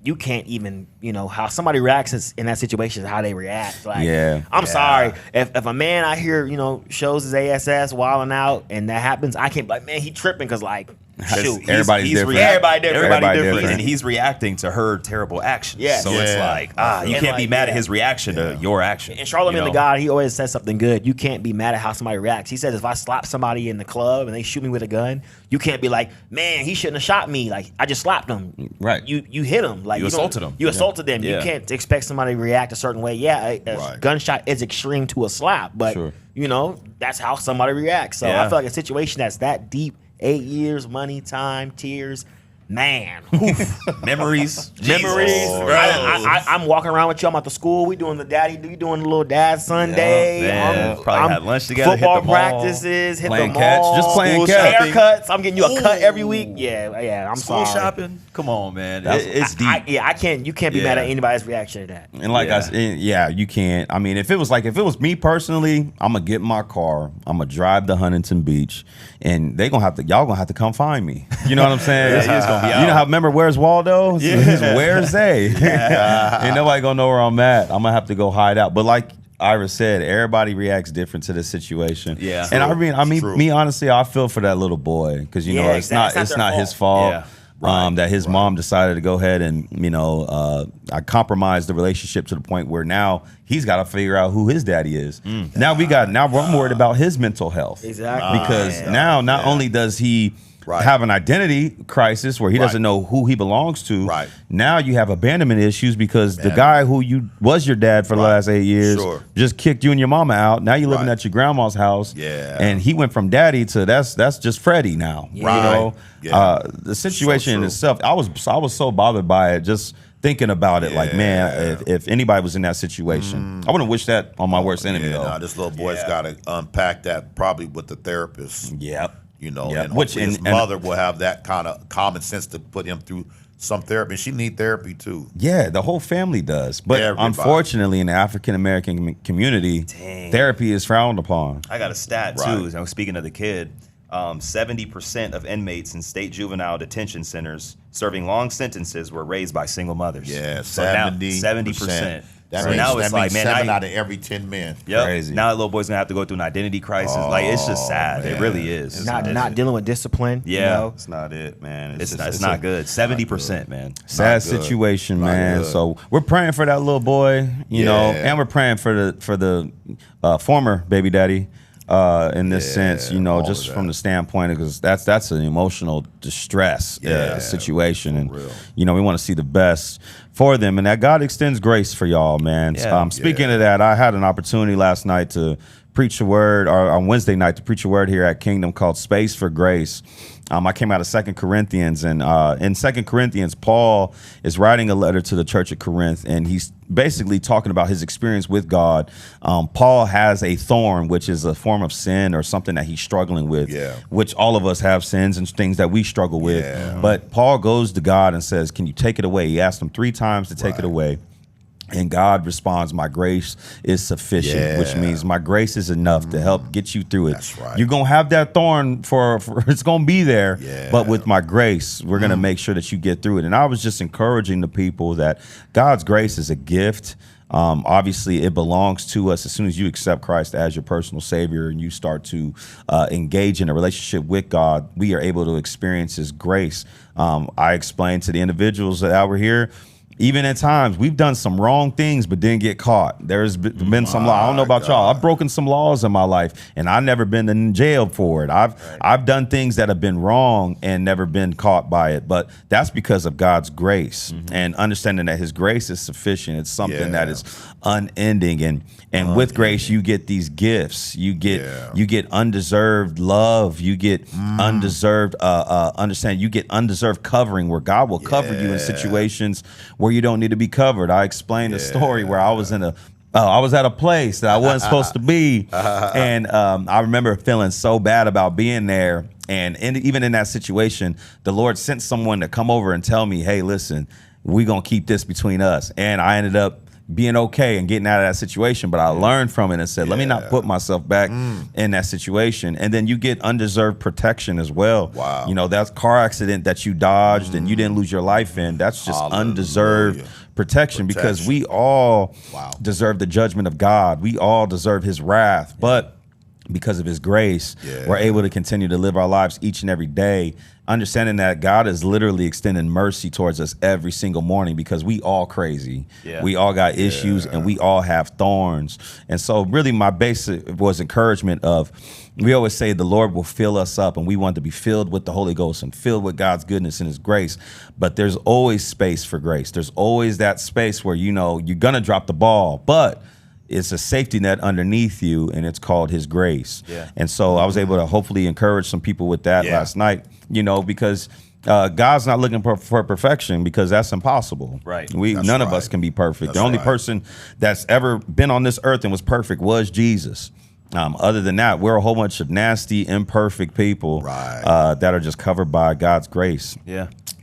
you can't even, how somebody reacts in that situation is how they react. Like, I'm sorry. If a man out here, shows his ASS wilding out and that happens, I can't be like, man, he tripping because, like, shoot. Everybody's different. Everybody different. Everybody Everybody different. different. And he's reacting to her terrible actions. Yeah. So it's Yeah. like, you And can't be like, mad at yeah. his reaction to your action. And Charlamagne you know? the God, he always says something good. You can't be mad at how somebody reacts. He says if I slap somebody in the club and they shoot me with a gun, you can't be like, man, he shouldn't have shot me. Like, I just slapped him. Right. You hit him. Like You don't- assaulted him. You assaulted them. Yeah. You can't expect somebody to react a certain way. Yeah, a Right. gunshot is extreme to a slap, but Sure. that's how somebody reacts. So Yeah. I feel like a situation that's that deep, 8 years, money, time, tears. Man, Memories. memories. Jesus. I'm walking around with you. I'm at the school. We doing the the little dad Sunday. man. Probably had lunch together, hit Football the mall. practices, hit Playing the catch, mall, just playing school catch. haircuts. I'm getting you a cut every week. Yeah. I'm School sorry. shopping. Come on, man. That's- It's deep. I can't. You can't be mad Yeah. at anybody's reaction to that. And like Yeah. I said, you can't. I mean, if it was me personally, I'm gonna get in my car, I'm gonna drive to Huntington Beach, and y'all gonna have to come find me. You know what I'm saying? Yeah, he is gonna be You know out. how remember Where's Waldo? Yeah. Where's they? Ain't nobody gonna know where I'm at. I'm gonna have to go hide out. But like Ira said, everybody reacts different to this situation. Yeah. And True. me honestly, I feel for that little boy because Yeah, it's not exactly. It's not their his fault. Yeah. That his mom decided to go ahead and I compromised the relationship to the point where now he's got to figure out who his daddy is. Now I'm worried about his mental health. Exactly. Because now not only does he have an identity crisis where he doesn't know who he belongs to. Right. Now you have abandonment issues because the guy who was your dad for the last 8 years just kicked you and your mama out. Now you're living at your grandma's house. Yeah. And he went from daddy to that's just Freddie now. Right. You know? Yeah. The situation in true. itself, I was so bothered by it just thinking about it. Like, man, if anybody was in that situation, I wouldn't wish that on my worst enemy though. Nah, this little boy's got to unpack that probably with the therapist. Yep. And Which hopefully his mother will have that kind of common sense to put him through some therapy. And she need therapy too. Yeah, the whole family does. But Everybody. unfortunately, in the African American community, therapy is frowned upon. I got a stat too. So speaking of the kid, 70% of inmates in state juvenile detention centers serving long sentences were raised by single mothers. Yeah, so now 70%. That So means, now it's that like, means man, 7 out of every 10 men. Yep. Crazy. Now that little boy's gonna have to go through an identity crisis. Like it's just sad. man. It really is. Not dealing with discipline. Yeah. You know? It's not it, man. It's not good. 70%, man. Sad Not good. situation, Not man. good. So we're praying for that little boy, you know, Yeah. and we're praying for the former baby daddy. In this sense, you know, all just of from that. the standpoint, because that's an emotional distress situation, and real. you know, we want to see the best for them, and that God extends grace for y'all, man. Yeah. Speaking of that, I had an opportunity last night to preach a word, or on Wednesday night to preach a word here at Kingdom called Space for Grace. I came out of 2 Corinthians, and in 2 Corinthians, Paul is writing a letter to the church at Corinth, and he's basically talking about his experience with God. Paul has a thorn, which is a form of sin or something that he's struggling with, which all of us have sins and things that we struggle with. Yeah. But Paul goes to God and says, can you take it away? He asked him 3 times to take it away. And God responds, my grace is sufficient, which means my grace is enough to help get you through it. That's right. You're going to have that thorn for it's going to be there. Yeah. But with my grace, we're going to make sure that you get through it. And I was just encouraging the people that God's grace is a gift. Obviously, it belongs to us as soon as you accept Christ as your personal Savior and you start to engage in a relationship with God. We are able to experience His grace. I explained to the individuals that were here, Even at times, we've done some wrong things, but didn't get caught. There's been some law. I don't know about y'all. I've broken some laws in my life, and I've never been in jail for it. I've done things that have been wrong and never been caught by it. But that's because of God's grace and understanding that His grace is sufficient. It's something that is unending, and with grace, you get these gifts. You get undeserved love. You get undeserved understand. You get undeserved covering, where God will cover you in situations where you don't need to be covered. I explained a story where I was I was at a place that I wasn't supposed to be, and I remember feeling so bad about being there. And even in that situation, the Lord sent someone to come over and tell me, "Hey, listen, we're gonna keep this between us." And I ended up being okay and getting out of that situation, but I learned from it and said, let me not put myself back in that situation. And then you get undeserved protection as well. Wow. You know, that car accident that you dodged and you didn't lose your life in, that's just undeserved protection, because we all deserve the judgment of God. We all deserve His wrath, but because of His grace, we're able to continue to live our lives each and every day, understanding that God is literally extending mercy towards us every single morning, because we all crazy. We all got issues and we all have thorns. And so really my basic was encouragement of, we always say the Lord will fill us up, and we want to be filled with the Holy Ghost and filled with God's goodness and His grace. But there's always space for grace. There's always that space where, you know, you're going to drop the ball, but it's a safety net underneath you, and it's called His grace. And so I was able to hopefully encourage some people with that last night, you know, because God's not looking for perfection, because that's impossible. None of us can be perfect. The only person that's ever been on this earth and was perfect was Jesus. Other than that, we're a whole bunch of nasty, imperfect people that are just covered by God's grace.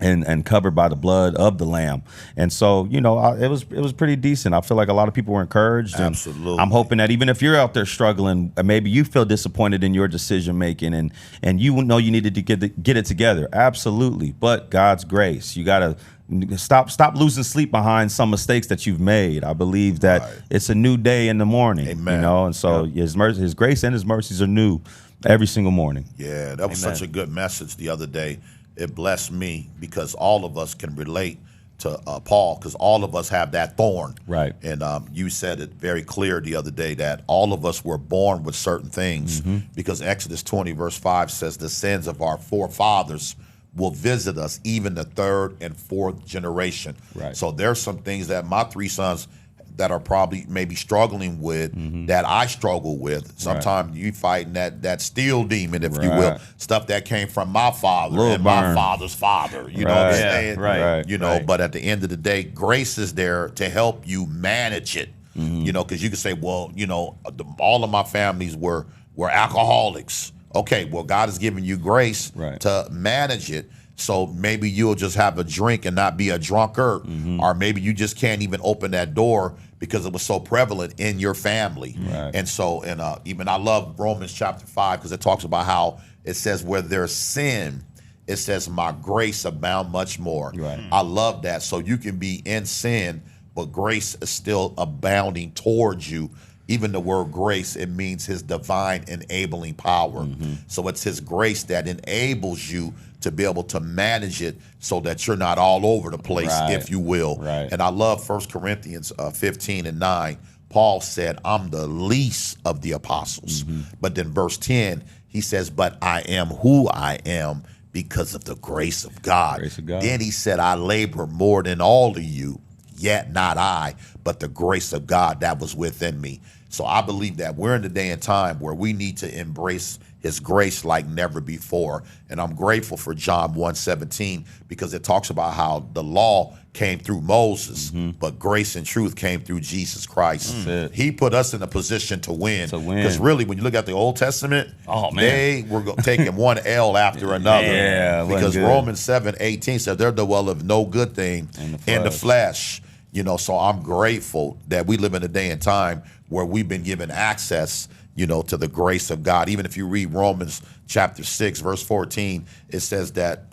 And covered by the blood of the Lamb. And so, you know, it was pretty decent. I feel like a lot of people were encouraged. Absolutely. And I'm hoping that even if you're out there struggling, maybe you feel disappointed in your decision making, and you know you needed to get it together. Absolutely. But God's grace, you got to stop losing sleep behind some mistakes that you've made. I believe that it's a new day in the morning. Amen. You know, and so His grace and His mercies are new every single morning. Yeah, that was such a good message the other day. It blessed me, because all of us can relate to Paul, because all of us have that thorn. And you said it very clear the other day that all of us were born with certain things, because Exodus 20 verse 5 says the sins of our forefathers will visit us, even the third and fourth generation. So there's some things that my three sons that are probably maybe struggling with that I struggle with. Sometimes you fighting that Steele demon, if you will, stuff that came from my father and my father's father. You know what I'm saying? You know, but at the end of the day, grace is there to help you manage it. You know, because you can say, well, you know, all of my families were alcoholics. Okay, well, God has given you grace to manage it. So maybe you'll just have a drink and not be a drunkard, or maybe you just can't even open that door because it was so prevalent in your family. And so, even I love Romans chapter 5, because it talks about how it says where there's sin, it says my grace abound much more. I love that. So you can be in sin, but grace is still abounding towards you. Even the word grace, it means His divine enabling power. So it's His grace that enables you to be able to manage it so that you're not all over the place, if you will. And I love 1 Corinthians 15:9. Paul said, I'm the least of the apostles. But then verse 10, he says, but I am who I am because of the grace of God. Then he said, I labor more than all of you, yet not I, but the grace of God that was within me. So I believe that we're in the day and time where we need to embrace His grace like never before. And I'm grateful for John 1:17, because it talks about how the law came through Moses, but grace and truth came through Jesus Christ. He put us in a position to win. Because really, when you look at the Old Testament, they were taking one L after another. Because Romans 7:18 said there dwelleth no good thing in the flesh. You know, so I'm grateful that we live in a day and time where we've been given access, you know, to the grace of God. Even if you read Romans chapter 6, verse 14, it says that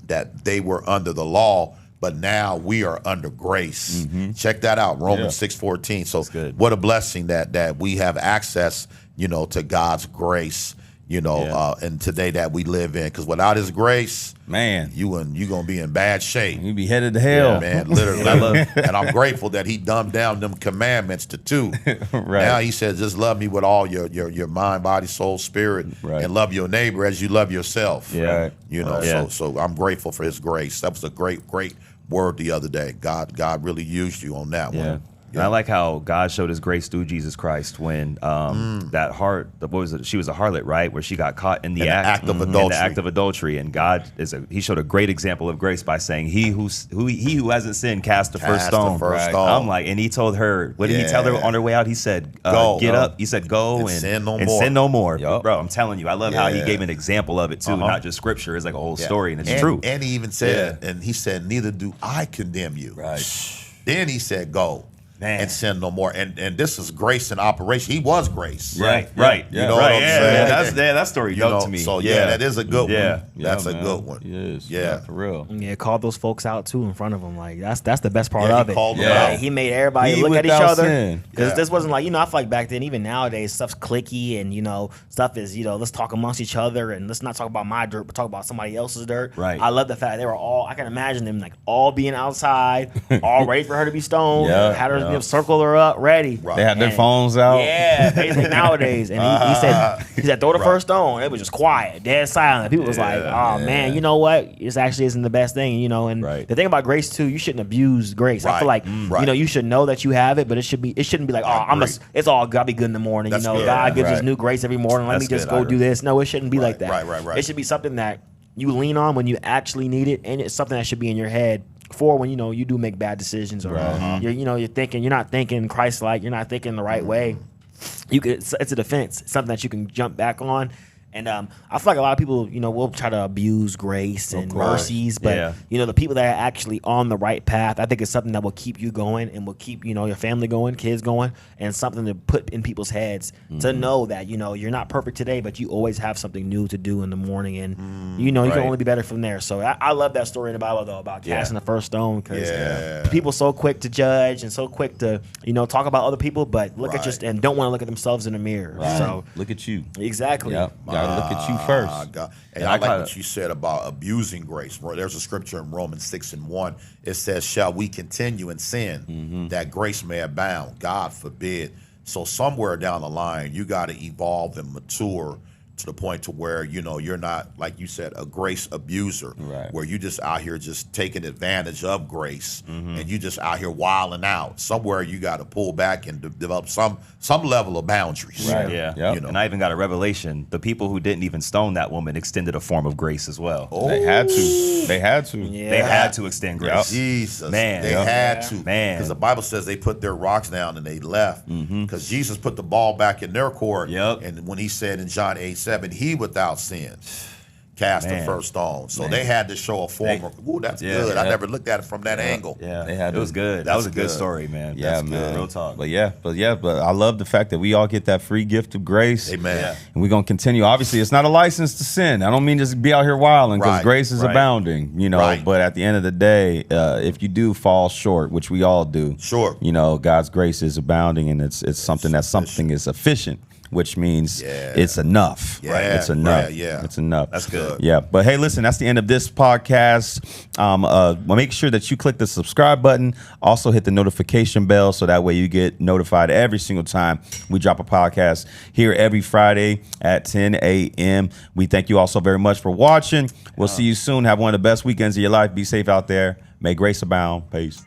that they were under the law, but now we are under grace. Check that out, Romans 6:14. So what a blessing that we have access, you know, to God's grace. you know, and today that we live in. Because without His grace, man, you gonna be in bad shape. You be headed to hell, man. Literally, and I'm grateful that He dumbed down them commandments to 2. Right. Now He says, just love me with all your mind, body, soul, spirit, and love your neighbor as you love yourself. Yeah, you know. So I'm grateful for His grace. That was a great word the other day. God really used you on that one. And I like how God showed His grace through Jesus Christ when that what was it? She was a harlot, right? Where she got caught in the act of adultery. In the act of adultery, and God He showed a great example of grace by saying, "He who hasn't sinned cast the first stone." I'm like, and He told her, what did He tell her on her way out? He said, "Go, get up." He said, "Go and sin no more." Yep. Bro, I'm telling you, I love how He gave an example of it too, not just scripture. It's like a whole story, and it's true. And He even said, and He said, "Neither do I condemn you." Right. Then He said, "Go." Man. And sin no more. And this is grace in operation. He was grace. Right. You know what I'm saying? That story dope to me. So that is a good one. That's a man. good one. Yeah, for real. Yeah, called those folks out too in front of him. Like that's the best part of it. Called them out. He made everybody look at each other. Because this wasn't like, I feel like back then, even nowadays, stuff's cliquey and stuff is, let's talk amongst each other and let's not talk about my dirt, but talk about somebody else's dirt. Right. I love the fact they were all, I can imagine them like all being outside, all ready for her to be stoned, had her circle her up, ready. They had their phones out. Yeah, basically nowadays. And he said, throw the first stone. It was just quiet, dead silent. People was like, oh man, you know what? This actually isn't the best thing, And the thing about grace too, you shouldn't abuse grace. I feel like you should know that you have it, but it shouldn't be like, it's all gotta be good in the morning. That's good. God gives us new grace every morning. Let me just go do this. No, it shouldn't be like that. Right. It should be something that you lean on when you actually need it, and it's something that should be in your head for when you do make bad decisions or you're not thinking Christ-like, you're not thinking the right way. It's a defense. It's something that you can jump back on. And I feel like a lot of people, will try to abuse grace and mercies, but the people that are actually on the right path, I think it's something that will keep you going and will keep your family going, kids going, and something to put in people's heads to know that you're not perfect today, but you always have something new to do in the morning, and you can only be better from there. So I love that story in the Bible though about casting the first stone, because people so quick to judge and so quick to talk about other people, but look at and don't want to look at themselves in the mirror. So look at you. Exactly. Yep. Look at you first. God. And I like what you said about abusing grace. There's a scripture in Romans 6:1. It says, shall we continue in sin that grace may abound? God forbid. So somewhere down the line, you got to evolve and mature to the point to where, you're not, like you said, a grace abuser, where you just out here just taking advantage of grace and you just out here wilding out. Somewhere you got to pull back and develop some level of boundaries. Right. Yeah. And I even got a revelation. The people who didn't even stone that woman extended a form of grace as well. Oh. They had to. Yeah. They had to extend grace. Jesus. Man. They had to. Man. Because the Bible says they put their rocks down and they left. Because Jesus put the ball back in their court. And when he said in John 8:7, he without sin cast the first stone. So they had to show a form of, ooh, that's good. I never looked at it from that angle. Yeah, it was good. That was a good story, man. Yeah, that's man. Good. Real talk. But I love the fact that we all get that free gift of grace. Amen. Yeah. And we're going to continue. Obviously, it's not a license to sin. I don't mean just be out here wilding, because grace is abounding, But at the end of the day, if you do fall short, which we all do, God's grace is abounding, and it's something is efficient, which means it's enough. It's enough. It's enough. That's good. Yeah. But hey, listen, that's the end of this podcast. Make sure that you click the subscribe button. Also hit the notification bell so that way you get notified every single time we drop a podcast here every Friday at 10 a.m. We thank you all so very much for watching. We'll see you soon. Have one of the best weekends of your life. Be safe out there. May grace abound. Peace.